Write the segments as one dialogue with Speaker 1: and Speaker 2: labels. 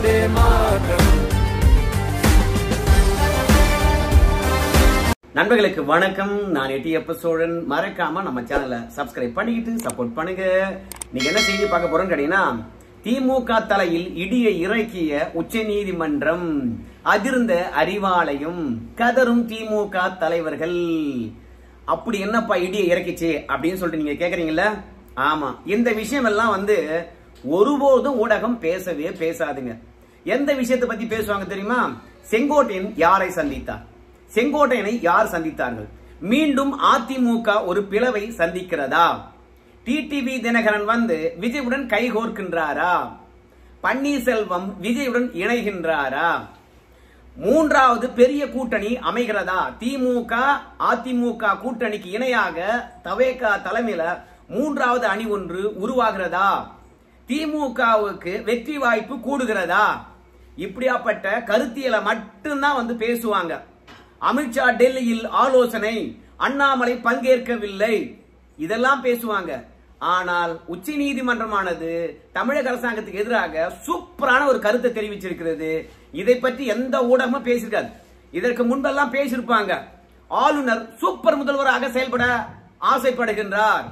Speaker 1: वन्दे मातरम्.
Speaker 2: நண்பர்களுக்கு வணக்கம். நான் எட்டியப்ப சோழன். மறக்காம நம்ம சேனலை சப்ஸ்கிரைப் பண்ணிக்கிட்டு சப்போர்ட் பண்ணுங்க. நீங்க என்ன செய்தி பார்க்க போறோம்னு கேட்டீங்கன்னா, திமுக தலையில் இடியை இறக்கிய உச்ச நீதிமன்றம், அதிர்ந்த அறிவாலயம், கதரும் திமுக தலைவர்கள். அப்படி என்னப்பா இடியை இறக்கிச்சு அப்படின்னு சொல்லிட்டு நீங்க கேக்குறீங்கல்ல? ஆமா, இந்த விஷயம் எல்லாம் ஒருபோதும் ஊடகம் பேசவே பேசாதுங்க. எந்த விஷயத்தை பத்தி பேசுவாங்க தெரியுமா? செங்கோட்டையன் யாரை சந்தித்தார், செங்கோட்டையனை யார் சந்தித்தார்கள், மீண்டும் அதிமுக ஒரு பிளவை சந்திக்கிறதா, டிடிவி தினகரன் விஜயுடன் கைகோர்க்கின்றாரா, பன்னீர்செல்வம் விஜயுடன் இணைகின்றாரா, மூன்றாவது பெரிய கூட்டணி அமைகிறதா, திமுக அதிமுக கூட்டணிக்கு இணையாக தவேகா தலைமையில மூன்றாவது அணி ஒன்று உருவாகிறதா, திமுகவுக்கு வெற்றி வாய்ப்பு கூடுகிறதா, இப்படியாப்பட்ட கருத்தியலை மட்டும்தான் பேசுவாங்க. அமித்ஷா டெல்லியில் ஆலோசனை, அண்ணாமலை பங்கேற்கவில்லை, இதெல்லாம் பேசுவாங்க. ஆனால் உச்ச நீதிமன்றமானது தமிழக அரசாங்கத்துக்கு எதிராக சூப்பரான ஒரு கருத்தை தெரிவிச்சிருக்கிறது. இதை பற்றி எந்த ஊடகமும் பேசியிருக்காது. இதற்கு முன்பெல்லாம் பேசியிருப்பாங்க. ஆளுநர் சூப்பர் முதல்வராக செயல்பட ஆசைப்படுகின்றார்,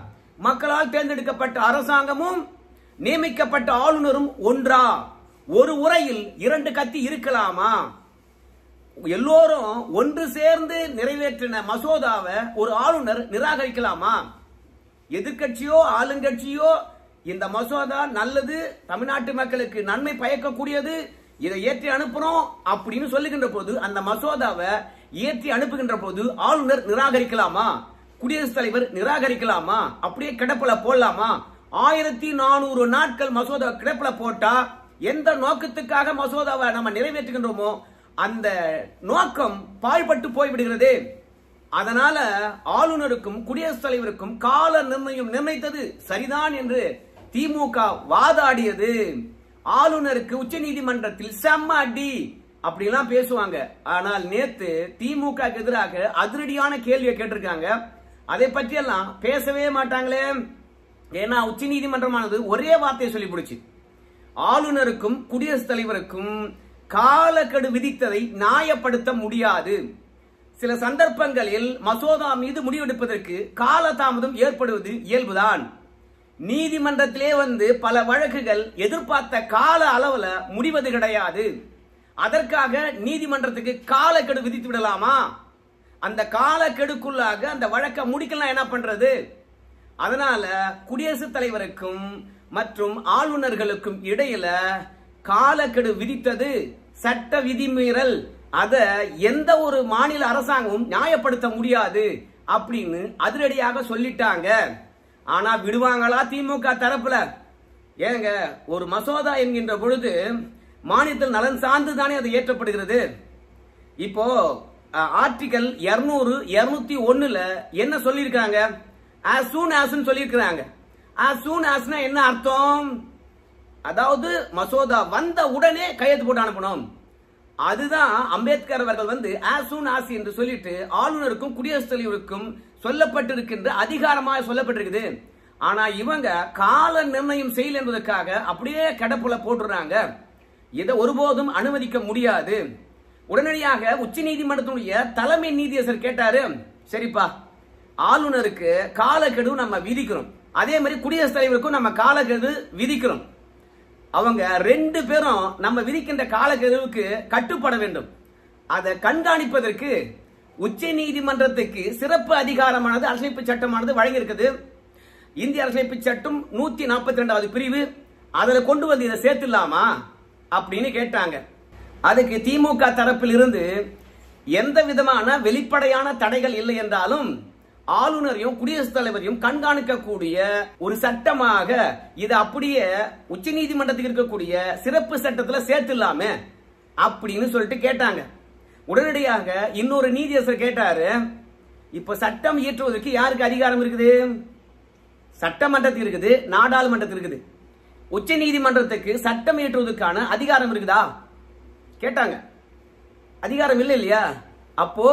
Speaker 2: மக்களால் தேர்ந்தெடுக்கப்பட்ட அரசாங்கமும் நியமிக்கப்பட்ட ஆளுநரும் ஒன்றா, ஒரு உரையில் இரண்டு கத்தி இருக்கலாமா, எல்லோரும் ஒன்று சேர்ந்து நிறைவேற்றின மசோதாவை ஒரு ஆளுநர் நிராகரிக்கலாமா, எதிர்கட்சியோ ஆளுங்கட்சியோ இந்த மசோதா நல்லது, தமிழ்நாட்டு மக்களுக்கு நன்மை பயக்கக்கூடியது, இதை ஏற்றி அனுப்புறோம் அப்படின்னு சொல்லுகின்ற போது, அந்த மசோதாவை ஏற்றி அனுப்புகின்ற போது ஆளுநர் நிராகரிக்கலாமா, குடியரசுத் தலைவர் நிராகரிக்கலாமா, அப்படியே கிடப்பில போடலாமா? 1400 நாட்கள் மசோதா கிடப்பில போட்டா எந்த நோக்கத்துக்காக மசோதாவை நம்ம நிறைவேற்றுகின்றோமோ அந்த நோக்கம் பாழ்பட்டு போய்விடுகிறது. அதனால ஆளுநருக்கும் குடியரசுத் தலைவருக்கும் கால நிர்ணயம் நிர்ணயித்தது சரிதான் என்று திமுக வாதாடியது. ஆளுநருக்கு உச்ச நீதிமன்றத்தில் செம்ம அடி அப்படிலாம் பேசுவாங்க. ஆனால் நேத்து திமுக எதிராக அதிரடியான கேள்வியை கேட்டிருக்காங்க. அதை பற்றி எல்லாம் பேசவே மாட்டாங்களே. ஏன்னா உச்ச நீதிமன்றமானது ஒரே வார்த்தையை சொல்லி பிடிச்சு, ஆளுநருக்கும் குடியரசுத் தலைவருக்கும் காலக்கெடு விதித்ததை நியாயப்படுத்த முடியாது. சில சந்தர்ப்பங்களில் மசோதா மீது முடிவெடுப்பதற்கு காலதாமதம் ஏற்படுவது இயல்புதான். நீதிமன்றத்திலே பல வழக்குகள் எதிர்பார்த்த கால அளவுல முடிவது கிடையாது. அதற்காக நீதிமன்றத்துக்கு காலக்கெடு விதித்து விடலாமா? அந்த காலக்கெடுக்குள்ளாக அந்த வழக்கை முடிக்கலாம், என்ன பண்றது? அதனால குடியரசுத் தலைவருக்கும் மற்றும் ஆளுநர்களுக்கும் இடையில காலக்கெடு விதித்தது சட்ட விதிமீறல். அத எந்த ஒரு மாநில அரசாங்கமும் நியாயப்படுத்த முடியாது அப்படின்னு அதிரடியாக சொல்லிட்டாங்க. ஆனா விடுவாங்களா திமுக தரப்புல? ஏங்க, ஒரு மசோதா என்கின்ற பொழுது மாநிலத்தில் நலன் சார்ந்து தானே அது ஏற்றப்படுகிறது. இப்போ ஆர்டிகல் 200, 201ல என்ன சொல்லியிருக்காங்க? as soon as சொல்லியிருக்கிறாங்க. as soon as என்ன அர்த்தம்? அதாவது மசோதா வந்த உடனே கையெழுத்து போட்டு அனுப்பணும். அதுதான் அம்பேத்கர் அவர்கள் as soon as என்று சொல்லிட்டு ஆளுநருக்கும் குடியரசுத் தலைவருக்கும் சொல்லப்பட்டிருக்கின்ற அதிகாரமாக சொல்லப்பட்டிருக்குது. ஆனா இவங்க கால நிர்ணயம் செய்யல என்பதற்காக அப்படியே கடப்புல போட்டுறாங்க. இதை ஒருபோதும் அனுமதிக்க முடியாது. உடனடியாக உச்ச நீதிமன்றத்துடைய தலைமை நீதியரசர் கேட்டாரு, சரிப்பா, ஆளுநருக்கு காலக்கெடு நம்ம விதிக்கிறோம், அதே மாதிரி குடியரசுத் தலைவருக்கும் நம்ம காலக்கெடு விதிக்கிறோம். அவங்க ரெண்டு பேரும் நம்ம விதிக்கின்ற காலக்கெடுவுக்கு கட்டுப்பட வேண்டும். அதை கண்காணிப்பதற்கு உச்ச நீதிமன்றத்துக்கு சிறப்பு அதிகாரமானது அரசியலமைப்பு சட்டமானது வழங்கியிருக்குது. இந்திய அரசியலமைப்பு சட்டம் 142வது பிரிவு. அதுல கொண்டு இதை சேர்த்துலாமா அப்படின்னு கேட்டாங்க. அதுக்கு திமுக தரப்பில் இருந்து எந்த விதமான வெளிப்படையான தடைகள் இல்லை என்றாலும் ஆளுநரையும் குடியரசுத் தலைவரையும் கண்காணிக்கக்கூடிய ஒரு சட்டமாக இது அப்படியே உச்ச நீதிமன்றத்துக்கு இருக்கக்கூடிய சிறப்பு சட்டத்துல சேர்த்துலாமே அப்படின்னு சொல்லிட்டு கேட்டாங்க. உடனடியாக இன்னொரு நீதியரசர் கேட்டாரு, இப்ப சட்டம் இயற்றுவதற்கு யாருக்கு அதிகாரம் இருக்குது? சட்டமன்றத்துக்கு இருக்குது, நாடாளுமன்றத்துக்கு இருக்குது. உச்ச நீதிமன்றத்துக்கு சட்டம் இயற்றுவதற்கான அதிகாரம் இருக்குதா கேட்டாங்க. அதிகாரம் இல்லை இல்லையா? அப்போ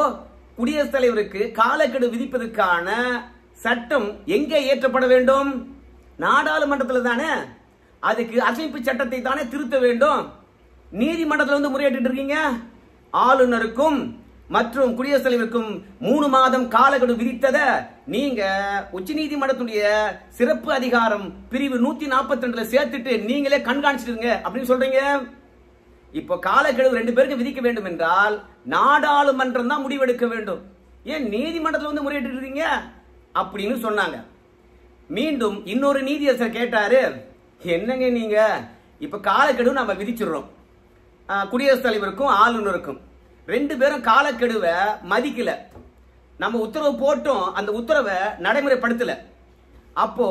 Speaker 2: குடியரசுத் தலைவருக்கு காலக்கெடு விதிப்பதற்கான சட்டம் எங்கே இயற்றப்பட வேண்டும்? நாடாளுமன்றத்தில் தானே. அதுக்கு அரசியலமைப்பு சட்டத்தை தானே திருத்த வேண்டும். நீதிமன்றத்தில் வந்து முறையிட்டு இருக்கீங்க. ஆளுநருக்கும் மற்றும் குடியரசுத் தலைவருக்கும் 3 மாதம் காலக்கெடு விதித்தத நீங்க உச்ச நீதிமன்றத்துடைய சிறப்பு அதிகாரம் பிரிவு 142 சேர்த்துட்டு நீங்களே கண்காணிச்சிருங்க அப்படின்னு சொல்றீங்க. இப்போ காலக்கெடு 2 பேருக்கு விதிக்க வேண்டும் என்றால் நாடாளுமன்றம் தான் முடிவெடுக்க வேண்டும். ஏன் நீதிமன்றத்தில் வந்து முறையிட்டு இருக்கீங்க அப்படின்னு சொன்னாங்க. மீண்டும் இன்னொரு நீதியரசர் கேட்டாரு, என்னங்க நீங்க இப்ப காலக்கெடு நம்ம விதிச்சிடுறோம், குடியரசுத் தலைவருக்கும் ஆளுநருக்கும் 2 பேரும் காலக்கெடுவை மதிக்கல, நம்ம உத்தரவு போட்டும் அந்த உத்தரவை நடைமுறைப்படுத்தல. அப்போ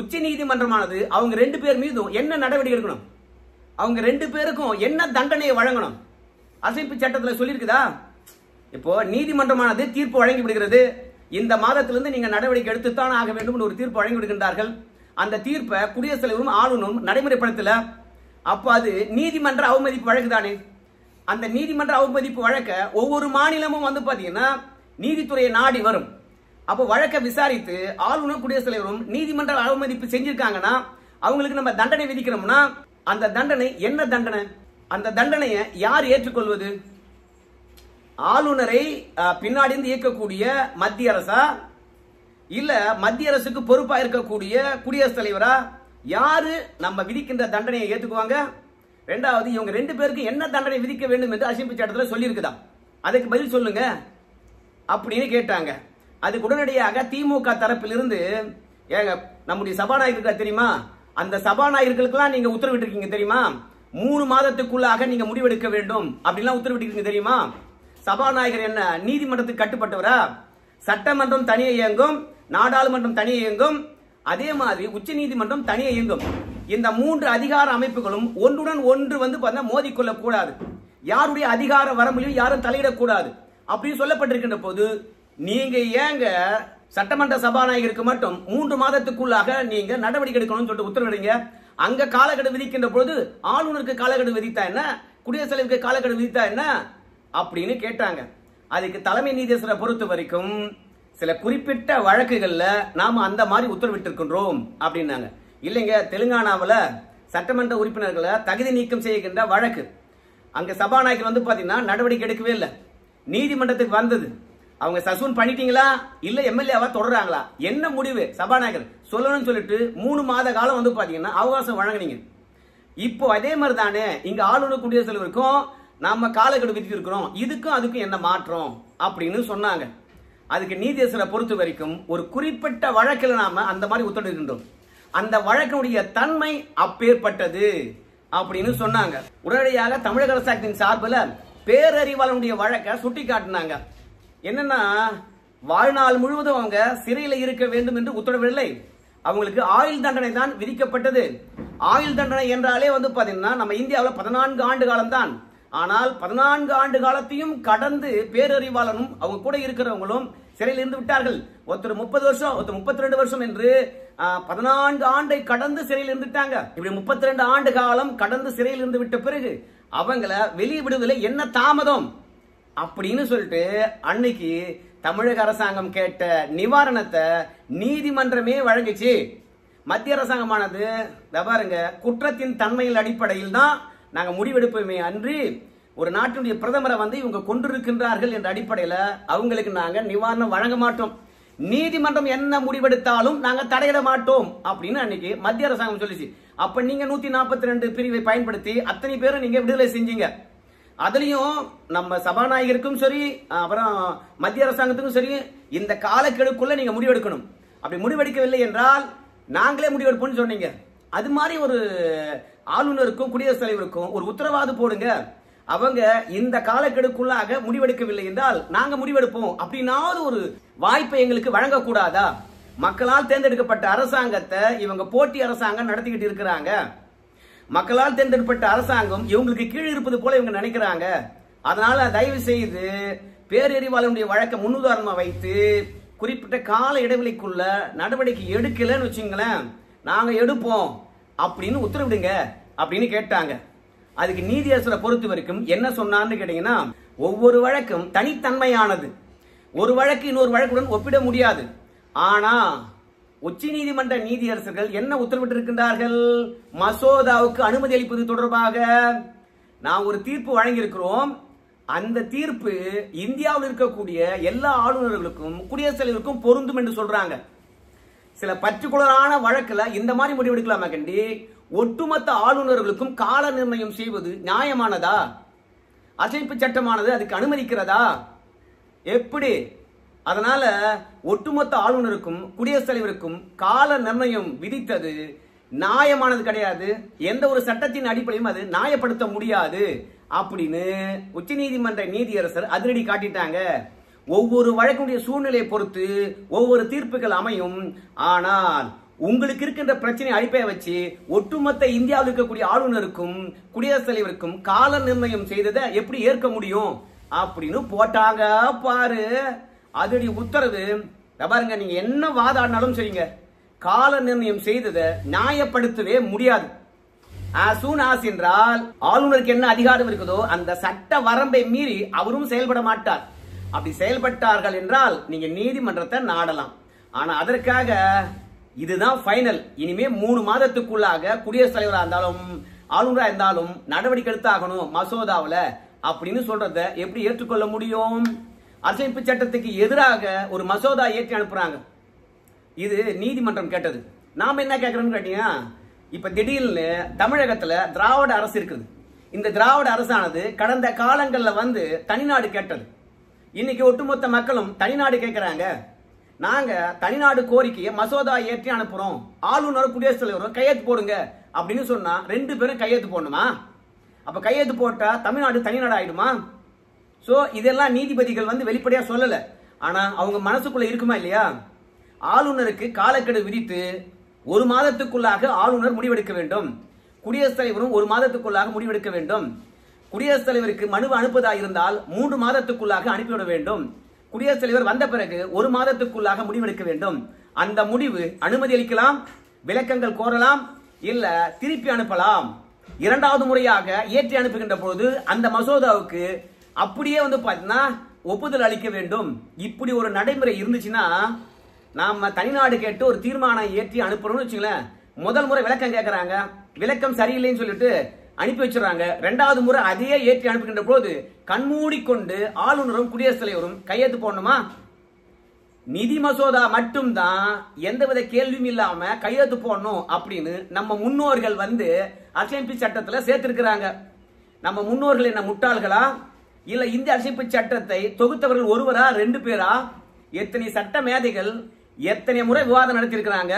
Speaker 2: உச்ச நீதிமன்றமானது அவங்க 2 பேர் மீதும் என்ன நடவடிக்கை எடுக்கணும், அவங்க 2 பேருக்கும் என்ன தண்டனையை வழங்கணும் அரசியலமைப்பு சட்டத்தில் சொல்லியிருக்குதா? இப்போ நீதிமன்றமானது தீர்ப்பு வழங்கி விடுகிறது, இந்த மாதத்திலிருந்து நீங்க நடவடிக்கை எடுத்துத்தான் ஆக வேண்டும் ஒரு தீர்ப்பு வழங்கி விடுகின்றார்கள். அந்த தீர்ப்பை குடியரசுத் தலைவரும் ஆளுநரும் நடைமுறைப்படுத்தல. அப்போ அது நீதிமன்ற அவமதிப்பு வழக்கு தானே. அந்த நீதிமன்ற அவமதிப்பு வழக்க ஒவ்வொரு மாநிலமும் வந்து பாத்தீங்கன்னா நீதித்துறையை நாடி வரும். அப்போ வழக்கை விசாரித்து ஆளுநர் குடியரசுத் தலைவரும் நீதிமன்ற அவமதிப்பு செஞ்சிருக்காங்கன்னா அவங்களுக்கு நம்ம தண்டனை விதிக்கிறோம்னா அந்த தண்டனை என்ன தண்டனை, அந்த தண்டனையை யார் ஏற்றுக்கொள்வது? ஆளுநரை பின்னாடி இருந்து இயக்கக்கூடிய மத்திய அரசா, இல்ல மத்திய அரசுக்கு பொறுப்பா இருக்கக்கூடிய குடியரசுத் தலைவரா? யாரு நம்ம விதிக்கின்ற தண்டனையை ஏற்றுக்குவாங்க? ரெண்டாவது, இவங்க 2 பேருக்கு என்ன தண்டனை விதிக்க வேண்டும் என்று அரசியலமைப்பு சட்டத்தில் சொல்லியிருக்குதா, அதுக்கு பதில் சொல்லுங்க அப்படின்னு கேட்டாங்க. அதுக்கு உடனடியாக திமுக தரப்பிலிருந்து, ஏங்க நம்முடைய சபாநாயகருக்கு தெரியுமா, அந்த சபாநாயகர்களுக்கெல்லாம் நீங்க உத்தரவிட்டு இருக்கீங்க தெரியுமா, 3 மாதத்துக்குள்ளாக நீங்க முடிவெடுக்க வேண்டும் அப்படின்லாம் உத்தரவிட்டு தெரியுமா? சபாநாயகர் என்ன நீதிமன்றத்துக்கு கட்டுப்பட்டவரா? சட்டமன்றம் தனியே இயங்கும், நாடாளுமன்றம் தனியே இயங்கும், அதே மாதிரி உச்ச நீதிமன்றம் தனியே இயங்கும். இந்த 3 அதிகார அமைப்புகளும் ஒன்றுடன் ஒன்று வந்து மோதிக்கொள்ள கூடாது, யாருடைய அதிகார வரம்பையும் யாரும் தலையிடக்கூடாது அப்படின்னு சொல்லப்பட்டிருக்கின்ற போது நீங்க ஏங்க சட்டமன்ற சபாநாயகருக்கு மட்டும் 3 மாதத்துக்குள்ளாக நீங்க நடவடிக்கை எடுக்கணும்னு சொல்லிட்டு உத்தரவிடுங்க? அங்க காலக்கெடு விதிக்கின்ற போது ஆளுநருக்கு காலக்கெடு விதித்தா என்ன, குடியரசுத் தலைவருக்கு காலக்கெடு விதித்தா என்ன அப்படின்னு கேட்டாங்க. அதுக்கு தலைமை நீதியரசரை பொறுத்த வரைக்கும் சில குறிப்பிட்ட வழக்குகள்ல நாம அந்த மாதிரி உத்தரவிட்டு இருக்கின்றோம் அப்படின்னாங்க. இல்லைங்க, தெலுங்கானாவில் சட்டமன்ற உறுப்பினர்களை தகுதி நீக்கம் செய்கின்ற வழக்கு, அங்க சபாநாயகர் வந்து பாத்தீங்கன்னா நடவடிக்கை எடுக்கவே இல்லை, நீதிமன்றத்துக்கு வந்தது. அவங்க சஸ்பெண்ட் பண்ணிட்டீங்களா இல்ல எம்எல்ஏவா தொடர்றாங்களா, என்ன முடிவு சபாநாயகர் சொல்லணும்னு சொல்லிட்டு 3 மாத காலம் வந்து பாத்தீங்கன்னா அவகாசம் வழங்கினீங்க. இப்போ அதே மாதிரி தானே இங்க ஆளுநர் குடியரசுத் தலைவருக்கும் நாம காலக்கெடு விதித்திருக்கிறோம், இதுக்கும் அதுக்கும் என்ன மாற்றம் அப்படின்னு சொன்னாங்க. அதுக்கு நீதியரசரை பொறுத்த வரைக்கும் ஒரு குறிப்பிட்ட வழக்கில் நாம அந்த மாதிரி உத்தரவிடுகின்றோம், அந்த வழக்கினுடைய தன்மை அப்பேற்பட்டது அப்படின்னு சொன்னாங்க. உடனடியாக தமிழக அரசாங்கத்தின் சார்பில் பேரறிவாளனுடைய வழக்கை சுட்டி காட்டினாங்க. என்னன்னா, வாழ்நாள் முழுவதும் அவங்க சிறையில் இருக்க வேண்டும் என்று உத்தரவில்லை, அவங்களுக்கு ஆயுள் தண்டனை தான் விதிக்கப்பட்டது. ஆயுள் தண்டனை என்றாலே வந்து பாத்தீங்கன்னா நம்ம இந்தியாவில் 14 ஆண்டு காலம் தான். ஆனால் 14 ஆண்டு காலத்தையும் கடந்து பேரறிவாளனும் அவங்க கூட இருக்கிறவங்களும் சிறையில் இருந்து விட்டார்கள். ஒருத்தர் 30 வருஷம், ஒருத்தர் 32 வருஷம் என்று 14 ஆண்டை கடந்து சிறையில் இருந்துட்டாங்க. இப்படி 32 ஆண்டு காலம் கடந்து சிறையில் இருந்து விட்ட பிறகு அவங்கள வெளியே விடுவதில் என்ன தாமதம் அப்படின்னு சொல்லிட்டு அன்னைக்கு தமிழக அரசாங்கம் கேட்ட நிவாரணத்தை நீதிமன்றமே வழங்கிச்சு. மத்திய அரசாங்கமானது பாருங்க, குற்றத்தின் தன்மையின் அடிப்படையில் தான் நாங்க முடிவெடுப்போமே அன்றி ஒரு நாட்டினுடைய பிரதமரை வந்து இவங்க கொண்டிருக்கின்றார்கள் என்ற அடிப்படையில் அவங்களுக்கு நாங்க நிவாரணம் வழங்க மாட்டோம், நீதிமன்றம் என்ன முடிவெடுத்தாலும் நாங்க தடையிட மாட்டோம் அப்படின்னு அன்னைக்கு மத்திய அரசாங்கம் சொல்லிச்சு. அப்ப நீங்க 142 பிரிவை பயன்படுத்தி அத்தனை பேரும் நீங்க விடுதலை செஞ்சீங்க. அதுலயும் நம்ம சபாநாயகருக்கும் சரி அப்புறம் மத்திய அரசாங்கத்துக்கும் சரி இந்த காலக்கெடுக்குள்ள நீங்க முடிவெடுக்கணும், அப்படி முடிவெடுக்கவில்லை என்றால் நாங்களே முடிவெடுப்போம்னு சொன்னீங்க. அது மாதிரி ஒரு ஆளுநருக்கும் குடியரசுத் தலைவருக்கும் ஒரு உத்தரவாதம் போடுங்க, அவங்க இந்த காலக்கெடுக்குள்ளாக முடிவெடுக்கவில்லை என்றால் நாங்க முடிவெடுப்போம் அப்படின்னாவது ஒரு வாய்ப்பை எங்களுக்கு வழங்கக்கூடாதா? மக்களால் தேர்ந்தெடுக்கப்பட்ட அரசாங்கத்தை இவங்க போட்டி அரசாங்கம் நடத்திக்கிட்டு இருக்கிறாங்க. மக்களால் தேர்ந்தெடுக்கப்பட்ட அரசாங்கம் இவங்களுக்கு கீழ் இருப்பது போல இவங்க நினைக்கிறாங்க. அதனால தயவு செய்து பேரறிவாளனுடைய வழக்கை முன்னுதாரணமா வைத்து குறிப்பிட்ட கால இடைவெளிக்குள்ள நடவடிக்கை எடுக்கலன்னு வச்சுங்களேன், நாங்க எடுப்போம் அப்படின்னு உத்தரவிடுங்க அப்படின்னு கேட்டாங்க. அதுக்கு நீதியரசரை பொறுத்த வரைக்கும் என்ன சொன்னான்னு கேட்டீங்கன்னா, ஒவ்வொரு வழக்கும் தனித்தன்மையானது, ஒரு வழக்கு இன்னொரு வழக்குடன் ஒப்பிட முடியாது. ஆனா உச்ச நீதிமன்ற நீதியரசர்கள் என்ன உத்தரவிட்டு இருக்கின்றார்கள், மசோதாவுக்கு அனுமதி அளிப்பது தொடர்பாக நான் ஒரு தீர்ப்பு வழங்கியிருக்கிறோம். அந்த தீர்ப்பு இந்தியாவில் இருக்கக்கூடிய எல்லா ஆளுநர்களுக்கும் குடியரசுத் தலைவருக்கும் பொருந்தும் என்று சொல்றாங்க. சில பர்டிகுலரான வழக்குல இந்த மாதிரி முடிவெடுக்கலாமா கண்டி? ஒட்டுமொத்த ஆளுநர்களுக்கும் கால நிர்ணயம் செய்வது நியாயமானதா? அரசியலமைப்பு சட்டமானது அதுக்கு அனுமதிக்கிறதா? எப்படி? அதனால ஒட்டுமொத்த ஆளுநருக்கும் குடியரசுத் தலைவருக்கும் கால நிர்ணயம் விதித்தது நியாயமானது கிடையாது. எந்த ஒரு சட்டத்தின் அடிப்படையும் அது நியாயப்படுத்த முடியாது அப்படின்னு உச்சநீதிமன்ற நீதியரசர் அதிரடி காட்டிட்டாங்க. ஒவ்வொரு வழக்குடைய சூழ்நிலையை பொறுத்து ஒவ்வொரு தீர்ப்புகள் அமையும். ஆனால் உங்களுக்கு இருக்கின்ற பிரச்சனை அடிப்படையை வச்சு ஒட்டுமொத்த இந்தியாவில் இருக்கக்கூடிய ஆளுநருக்கும் குடியரசுத் தலைவருக்கும் கால நிர்ணயம் செய்ததை எப்படி ஏற்க முடியும் அப்படின்னு போட்டாங்க பாரு. அதோடைய உத்தரவு பாருங்க. நீங்க என்ன வாதாடினாலும் சரிங்க, கால நிர்ணயம் செய்ததை நியாயப்படுத்தவே முடியாது. as soon as என்றால் ஆளுநருக்கு என்ன அதிகாரம் இருக்குதோ அந்த சட்ட வரம்பை மீறி அவரும் செயல்பட மாட்டார். அப்படி செயல்பட்டார்கள் என்றால் நீங்க நீதிமன்றத்தை நாடலாம். ஆனா அதற்காக இதுதான் ஃபைனல், இனிமே 3 மாதத்துக்குள்ளாக குடியரசுத் தலைவராக இருந்தாலும் ஆளுநராக இருந்தாலும் நடவடிக்கை எடுத்தாகணும் மசோதாவில் அப்படின்னு சொல்றத எப்படி ஏற்றுக்கொள்ள முடியும்? அரசியலமைப்பு சட்டத்துக்கு எதிராக ஒரு மசோதா ஏற்றி அனுப்புறாங்க. இது நீதிமன்றம் கேட்டது. நாம என்ன கேட்கறோம்னு கேட்டீங்கன்னா, இப்ப திடீர்னு தமிழகத்துல திராவிட அரசு இருக்குது. இந்த திராவிட அரசானது கடந்த காலங்கள்ல தனிநாடு கேட்டது. இன்னைக்கு ஒட்டுமொத்த மக்களும் தனிநாடு கேட்கிறாங்க. நாங்க தனிநாடு கோரிக்கையை மசோதா ஏற்றி அனுப்புறோம், ஆளுநர் குடியரசுத் தலைவரும் கையெழுத்து போடுங்க அப்படின்னு சொன்னா 2 பேரும் கையெழுத்து போடணுமா? அப்ப கையெழுத்து போட்டா தமிழ்நாடு தனிநாடு ஆயிடுமா? சோ இதெல்லாம் நீதிபதிகள் வெளிப்படையா சொல்லல. ஆனா அவங்க மனசுக்குள்ள இருக்குமா இல்லையா? ஆளுநருக்கு காலக்கெடு விதித்து 1 மாதத்துக்குள்ளாக ஆளுநர் முடிவெடுக்க வேண்டும், குடியரசுத் தலைவரும் 1 மாதத்துக்குள்ளாக முடிவெடுக்க வேண்டும். குடியரசுத் தலைவருக்கு மனு அனுப்புவதாக இருந்தால் 3 மாதத்துக்குள்ளாக அனுப்பிவிட வேண்டும். குடியரசுத் தலைவர் வந்த பிறகு 1 மாதத்துக்குள்ளாக முடிவெடுக்க வேண்டும். அந்த முடிவு அனுமதி அளிக்கலாம், விளக்கங்கள் கோரலாம், இல்ல திருப்பி அனுப்பலாம். 2வது முறையாக ஏற்றி அனுப்புகின்ற போது அந்த மசோதாவுக்கு அப்படியே பாத்தீங்கன்னா ஒப்புதல் அளிக்க வேண்டும். இப்படி ஒரு நடைமுறை இருந்துச்சுன்னா நாம தனிநாடு கேட்டு ஒரு தீர்மானம் ஏற்றி அனுப்புறோம்னு வச்சுங்களேன். முதல் முறை விளக்கம் கேட்கறாங்க, விளக்கம் சரியில்லைன்னு சொல்லிட்டு அனுப்பி வச்சிடறாங்க. 2வது முறை அதையே ஏற்றி அனுப்புகின்ற போது கண்மூடிக்கொண்டு ஆளுநரும் குடியரசுத் தலைவரும் கையெழுத்து போடணுமா? நிதி மசோதா மட்டும்தான் எந்தவித கேள்வியும் இல்லாம கையெழுத்து போடணும் அப்படின்னு நம்ம முன்னோர்கள் அரசியலமைப்பு சட்டத்துல சேர்த்திருக்கிறாங்க. நம்ம முன்னோர்கள் என்ன முட்டாள்களா? இல்ல இந்த அரசியலமைப்பு சட்டத்தை தொகுத்தவர்கள் ஒருவரா 2 பேரா? எத்தனை சட்ட மேதைகள் எத்தனை முறை விவாதம் நடத்தியிருக்கிறாங்க,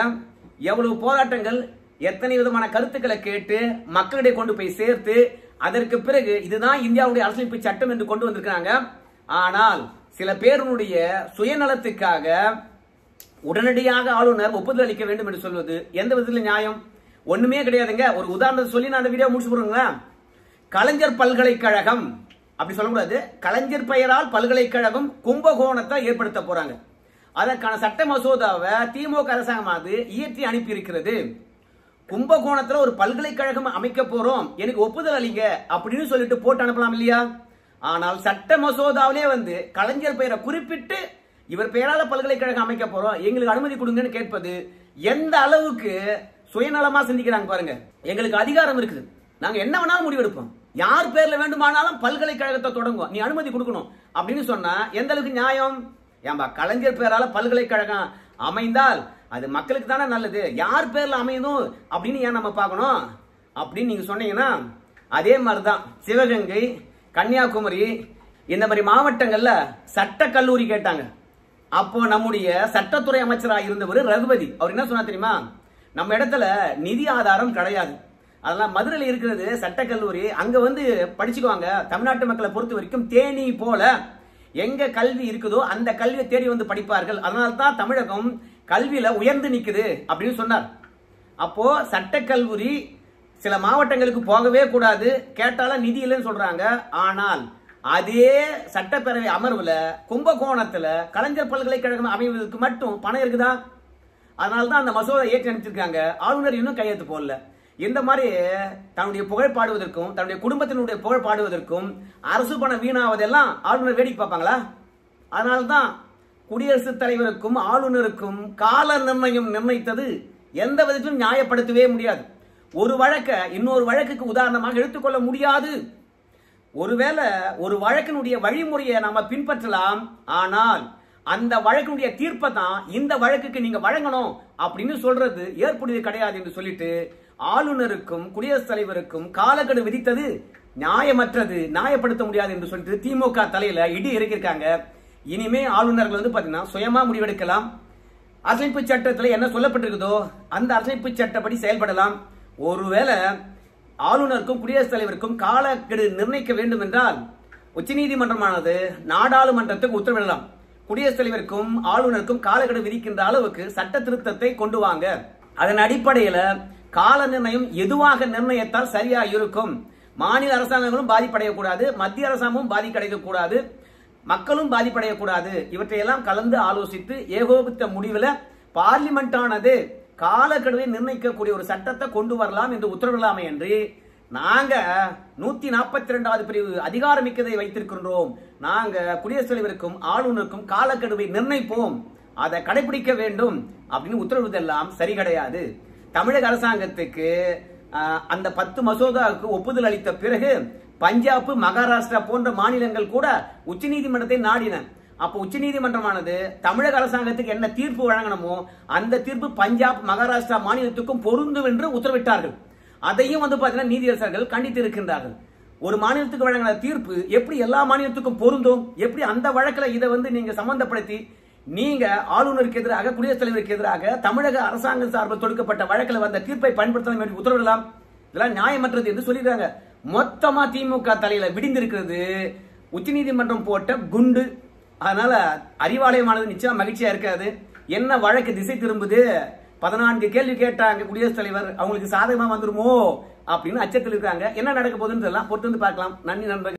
Speaker 2: எவ்வளவு போராட்டங்கள், எத்தனை விதமான கருத்துக்களை கேட்டு மக்களிடையே கொண்டு போய் சேர்த்து அதற்கு பிறகு இதுதான் இந்தியாவுடைய அரசியலமைப்பு சட்டம் என்று கொண்டு வந்திருக்கிறாங்க. ஆனால் சில பேருடைய சுயநலத்துக்காக உடனடியாக ஆளுநர் ஒப்புதல் அளிக்க வேண்டும் என்று சொல்வது எந்த விதத்தில் நியாயம்? ஒண்ணுமே கிடையாதுங்க. ஒரு உதாரணத்தை சொல்லி நான் அந்த வீடியோ முடிச்சு போடுங்க. கலைஞர் பல்கலைக்கழகம் அப்படி சொல்லக்கூடாது, கலைஞர் பெயரால் பல்கலைக்கழகம் கும்பகோணத்தை ஏற்படுத்த போறாங்க. அதற்கான சட்ட மசோதாவை திமுக அரசாங்கமானது இயற்றி அனுப்பி இருக்கிறது. கும்பகோணத்துல ஒரு பல்கலைக்கழகம் அமைக்க போறோம், எனக்கு ஒப்புதல் அளிங்க அப்படின்னு சொல்லிட்டு போட்டு அனுப்பலாம் இல்லையா? ஆனால் சட்ட மசோதாவிலே கலைஞர் பெயரை குறிப்பிட்டு இவர் பெயரால பல்கலைக்கழகம் அமைக்க போறோம், எங்களுக்கு அனுமதி கொடுங்கன்னு கேட்பது எந்த அளவுக்கு சுயநலமா சிந்திக்கிறாங்க பாருங்க. எங்களுக்கு அதிகாரம் இருக்குது, நாங்க என்ன வேணாலும் முடிவெடுப்போம், யார் பேர்ல வேண்டுமானாலும் பல்கலைக்கழகத்தை தொடங்குவோம், நீ அனுமதி கொடுக்கணும் அப்படின்னு சொன்னா எந்த அளவுக்கு நியாயம்? ஏன்பா கலைஞர் பேரால பல்கலைக்கழகம் அமைந்தால் அது மக்களுக்கு தானே நல்லது, யார் பேர்ல அமையணும் அப்படின்னு ஏன் நம்ம பார்க்கணும் அப்படின்னு நீங்க சொன்னீங்கன்னா, அதே மாதிரிதான் சிவகங்கை, கன்னியாகுமரி இந்த மாதிரி மாவட்டங்கள்ல சட்ட கல்லூரி கேட்டாங்க. அப்போ நம்முடைய சட்டத்துறை அமைச்சராக இருந்தவர் ரகுபதி அவர் என்ன சொன்னா தெரியுமா? நம்ம இடத்துல நிதி ஆதாரம் கிடையாது, அதெல்லாம் மதுரையில் இருக்கிறது சட்டக்கல்லூரி, அங்க படிச்சுக்குவாங்க. தமிழ்நாட்டு மக்களை பொறுத்த வரைக்கும் தேனி போல எங்க கல்வி இருக்குதோ அந்த கல்வியை தேடி படிப்பார்கள், அதனால்தான் தமிழகம் கல்வியில உயர்ந்து நிக்குது அப்படின்னு சொன்னார். அப்போ சட்டக்கல்லூரி சில மாவட்டங்களுக்கு போகவே கூடாது, கேட்டாலும் நிதி இல்லைன்னு சொல்றாங்க. ஆனால் அதே சட்டப்பேரவை அமர்வுல கும்பகோணத்துல கலைஞர் பல்கலைக்கழகம் அமைவதற்கு மட்டும் பணம் இருக்குதா? அதனால்தான் அந்த மசோதா ஏற்றி அனுப்பிச்சிருக்காங்க. ஆளுநர் இன்னும் கையெழுத்து போடல. இந்த மாதிரி தன்னுடைய புகழ் பாடுவதற்கும் தன்னுடைய குடும்பத்தினுடைய புகழ் பாடுவதற்கும் அரசு பணம் வீணாவதெல்லாம் ஆளுநர் வேடிக்கை பார்ப்பாங்களா? அதனால்தான் குடியரசுத் தலைவருக்கும் ஆளுநருக்கும் கால நிர்ணயம் நிர்ணயித்தது எந்த விதத்திலும் நியாயப்படுத்தவே முடியாது. ஒரு வழக்க இன்னொரு வழக்குக்கு உதாரணமாக எடுத்துக்கொள்ள முடியாது ஒருவேளை ஒரு வழக்கினுடைய வழிமுறையை நாம பின்பற்றலாம், ஆனால் அந்த வழக்கினுடைய தீர்ப்பை தான் இந்த வழக்குக்கு நீங்க வழங்கணும் அப்படின்னு சொல்றது ஏற்புடையது கிடையாது என்று சொல்லிட்டு ஆளுநருக்கும் குடியரசுத் தலைவருக்கும் காலக்கெடு விதித்தது நியாயமற்றது, நியாயப்படுத்த முடியாது என்று சொல்லிட்டு திமுக தலையில இடி இறக்கிருக்காங்க. இனிமே ஆளுநர்கள் பாத்தீங்கன்னா சுயமா முடிவெடுக்கலாம். அரசமைப்பு சட்டத்தில் என்ன சொல்லப்பட்டிருக்குதோ அந்த அரசமைப்பு சட்டப்படி செயல்படலாம். ஒருவேளை ஆளுநருக்கும் குடியரசுத் தலைவருக்கும் காலக்கெடு நிர்ணயிக்க வேண்டும் என்றால் உச்சநீதிமன்றமானது நாடாளுமன்றத்துக்கு உத்தரவிடலாம். குடியரசுத் தலைவருக்கும் ஆளுநருக்கும் காலக்கெடு விதிக்கின்ற அளவுக்கு சட்ட திருத்தத்தை கொண்டு வாங்க. அதன் அடிப்படையில் கால நிர்ணயம் எதுவாக நிர்ணயித்தால் சரியா இருக்கும். மாநில அரசாங்கங்களும் பாதிப்படையக்கூடாது, மத்திய அரசாங்கமும் பாதிப்படையக்கூடாது, மக்களும் பாதிப்படையக்கூடாது. இவற்றையெல்லாம் கலந்து ஆலோசித்து ஏகோபித்த முடிவில் பார்லிமெண்ட் ஆனது காலக்கெடுவை நிர்ணயிக்கக்கூடிய ஒரு சட்டத்தை கொண்டு வரலாம் என்று உத்தரவிடலாமே என்று நாங்க 142வது பிரிவு அதிகாரமிக்கதை வைத்திருக்கின்றோம். நாங்க குடியரசுத் தலைவருக்கும் ஆளுநருக்கும் காலக்கெடுவை நிர்ணயிப்போம், அதை கடைபிடிக்க வேண்டும் அப்படின்னு உத்தரவிடுவதெல்லாம் சரி கிடையாது. தமிழக அரசாங்கத்துக்கு அந்த 10 மசோதாவுக்கு ஒப்புதல் அளித்த பிறகு பஞ்சாப், மகாராஷ்டிரா போன்ற மாநிலங்கள் கூட உச்சநீதிமன்றத்தை நாடின. அப்போ உச்சநீதிமன்றமானது தமிழக அரசாங்கத்துக்கு என்ன தீர்ப்பு வழங்கணுமோ அந்த தீர்ப்பு பஞ்சாப், மகாராஷ்டிரா மாநிலத்துக்கும் பொருந்தும் என்று உத்தரவிட்டார்கள். அதையும் பாத்தீங்கன்னா நீதியரசர்கள் கண்டித்து இருக்கின்றார்கள். ஒரு மாநிலத்துக்கு வழங்கின தீர்ப்பு எப்படி எல்லா மாநிலத்துக்கும் பொருந்தும்? எப்படி அந்த வழக்கில் இதை நீங்க சம்பந்தப்படுத்தி நீங்க ஆளுநருக்கு எதிராக, குடியரசுத் தலைவருக்கு எதிராக தமிழக அரசாங்கம் சார்பில் தொடுக்கப்பட்ட வழக்கில் வந்த தீர்ப்பை பயன்படுத்தலாம் என்று உத்தரவிடலாம்? இதெல்லாம் நியாயமற்றது என்று சொல்லிடுறாங்க. மொத்தமா திமுக தலையில விடிந்திருக்கிறது உச்சநீதிமன்றம் போட்ட குண்டு. அதனால அறிவாலயமானது நிச்சயம் மகிழ்ச்சியா இருக்காது. என்ன வழக்கு திசை திரும்புது? 14 கேள்வி கேட்டாங்க குடியரசுத் தலைவர், அவங்களுக்கு சாதகமா வந்துருமோ அப்படின்னு அச்சத்தில் இருக்காங்க. என்ன நடக்க போகுதுன்னு பொறுத்து பார்க்கலாம். நன்றி நண்பர்கள்.